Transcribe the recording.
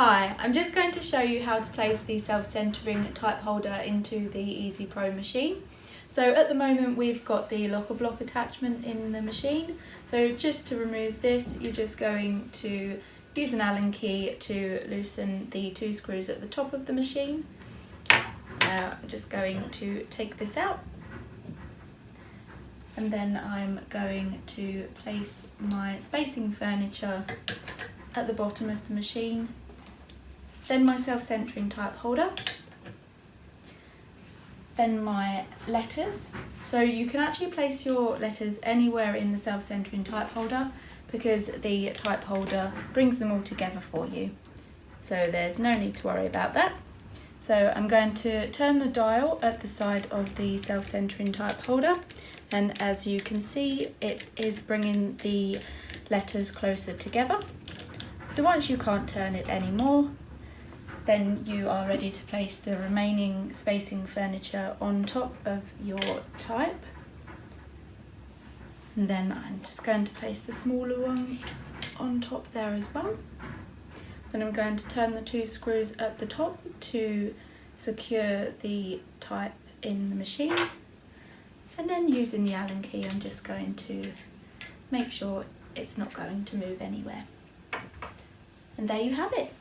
Hi, I'm just going to show you how to place the self-centering type holder into the Easy Pro machine. So at the moment we've got the locker block attachment in the machine. So just to remove this, you're just going to use an Allen key to loosen the two screws at the top of the machine. I'm just going to take this out. And then I'm going to place my spacing furniture at the bottom of the machine. Then my self-centering type holder, then my letters. So you can actually place your letters anywhere in the self-centering type holder because the type holder brings them all together for you. So there's no need to worry about that. So I'm going to turn the dial at the side of the self-centering type holder, and as you can see it is bringing the letters closer together. So once you can't turn it anymore, then you are ready to place the remaining spacing furniture on top of your type. And then I'm just going to place the smaller one on top there as well. Then I'm going to turn the two screws at the top to secure the type in the machine. And then using the Allen key, I'm just going to make sure it's not going to move anywhere. And there you have it.